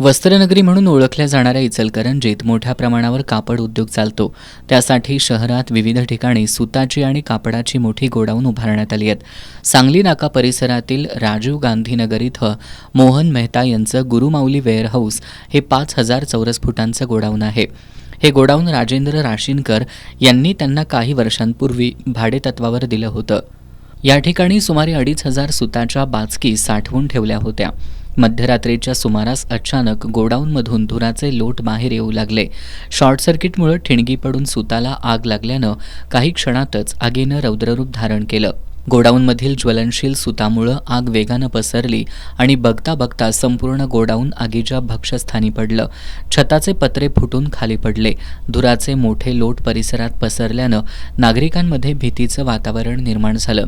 वस्त्रनगरी म्हणून ओळखल्या जाणाऱ्या इचलकरंजीत मोठ्या प्रमाणावर कापड उद्योग चालतो. त्यासाठी शहरात विविध ठिकाणी सुताची आणि कापडाची मोठी गोडाऊन उभारण्यात आली आहेत. सांगली नाका परिसरातील राजीव गांधी नगर इथं मोहन मेहता यांचं गुरुमाऊली वेअरहाऊस हे 5,000 चौरस फुटांचं गोडाऊन आहे. हे गोडाऊन राजेंद्र राशीनकर यांनी त्यांना काही वर्षांपूर्वी भाडेतत्वावर दिलं होतं. या ठिकाणी सुमारे 2,500 सुताच्या बाचकी साठवून ठेवल्या होत्या. मध्यरात्रीच्या सुमारास अचानक गोडाऊनमधून धुराचे लोट बाहेर येऊ लागले. शॉर्ट सर्किटमुळे ठिणगी पडून सुताला आग लागल्यानं काही क्षणातच आगीनं रौद्ररूप धारण केलं. गोडाऊनमधील ज्वलनशील सुतामुळं आग वेगानं पसरली आणि बघता बघता संपूर्ण गोडाऊन आगीच्या भक्षस्थानी पडलं. छताचे पत्रे फुटून खाली पडले. धुराचे मोठे लोट परिसरात पसरल्यानं नागरिकांमध्ये भीतीचं वातावरण निर्माण झालं.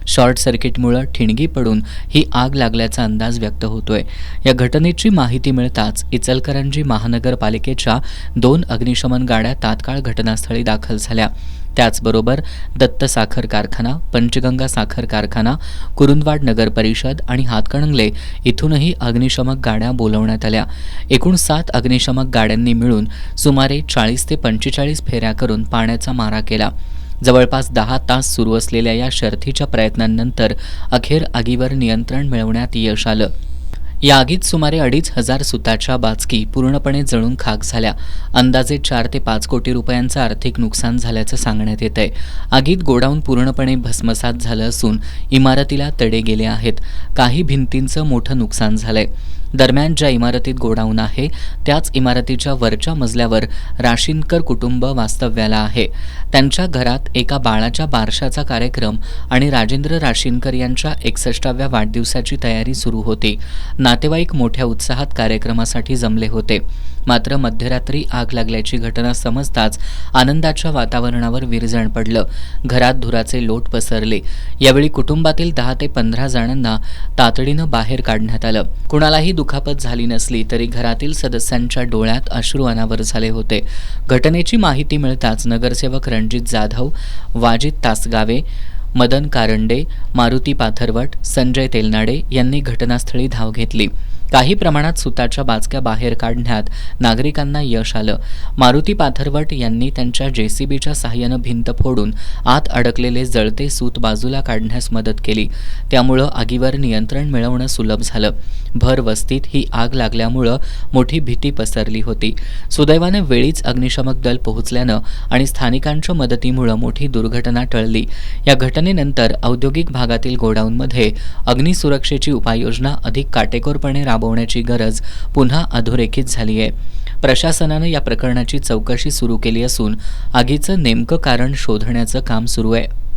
शॉर्ट सर्किटमुळं ठिणगी पडून ही आग लागल्याचा अंदाज व्यक्त होतोय. या घटनेची माहिती मिळताच इचलकरंजी महानगरपालिकेच्या 2 अग्निशमन गाड्या तात्काळ घटनास्थळी दाखल झाल्या. त्याचबरोबर दत्त साखर कारखाना, पंचगंगा साखर कारखाना, कुरुंदवाड नगर परिषद आणि हातकणंगले इथूनही अग्निशमक गाड्या बोलवण्यात आल्या. एकूण 7 अग्निशमक गाड्यांनी मिळून सुमारे 40 ते 45 फेऱ्या करून पाण्याचा मारा केला. जवळपास 10 तास सुरू असलेल्या या शर्थीच्या प्रयत्नांनंतर अखेर आगीवर नियंत्रण मिळवण्यात यश आलं. या आगीत सुमारे 2,500 सुताच्या बाचकी पूर्णपणे जळून खाक झाल्या. अंदाजे 4 ते 5 कोटी रुपयांचं आर्थिक नुकसान झाल्याचं सांगण्यात येतंय. आगीत गोडाऊन पूर्णपणे भस्मसात झालं असून इमारतीला तडे गेले आहेत. काही भिंतींचं मोठं नुकसान झालंय. दरम्यान ज्या इमारतीत गोडाऊन आहे त्याच इमारतीच्या वरच्या मजल्यावर राशीनकर कुटुंब वास्तव्याला आहे. त्यांच्या घरात एका बाळाच्या बारशाचा कार्यक्रम आणि राजेंद्र राशीनकर यांच्या 61व्या वाढदिवसाची तयारी सुरू होती. नातेवाईक मोठ्या उत्साहात कार्यक्रमासाठी जमले होते. मात्र मध्यरात्री आग लागल्याची घटना समजताच आनंदाच्या वातावरणावर विरजण पडलं. घरात धुराचे लोट पसरले. यावेळी कुटुंबातील 10 ते 15 जणांना तातडीनं बाहेर काढण्यात आलं. कुणालाही दुखापत झाली नसली तरी घरातील सदस्यांच्या डोळ्यात अश्रू अनावर झाले होते. घटनेची माहिती मिळताच नगरसेवक रणजित जाधव, वाजिद तासगावे, मदन कारंडे, मारुती पाथरवट, संजय तेलनाडे यांनी घटनास्थळी धाव घेतली. काही प्रमाणात सुताच्या बाचक्या बाहेर काढण्यात नागरिकांना यश आलं. मारुती पाथरवट यांनी त्यांच्या जेसीबीच्या साहाय्यानं भिंत फोडून आत अडकलेले जळते सूत बाजूला काढण्यास मदत केली. त्यामुळं आगीवर नियंत्रण मिळवणं सुलभ झालं. भर वस्तीत ही आग लागल्यामुळं मोठी भीती पसरली होती. सुदैवाने वेळीच अग्निशमक दल पोहोचल्यानं आणि स्थानिकांच्या मदतीमुळं मोठी दुर्घटना टळली. या घटनेनंतर औद्योगिक भागातील गोडाऊनमध्ये अग्निसुरक्षेची उपाययोजना अधिक काटेकोरपणे राबवण्याची गरज पुन्हा अधोरेखित झाली आहे. प्रशासनानं या प्रकरणाची चौकशी सुरू केली असून आगीचं नेमकं कारण शोधण्याचं काम सुरू आहे.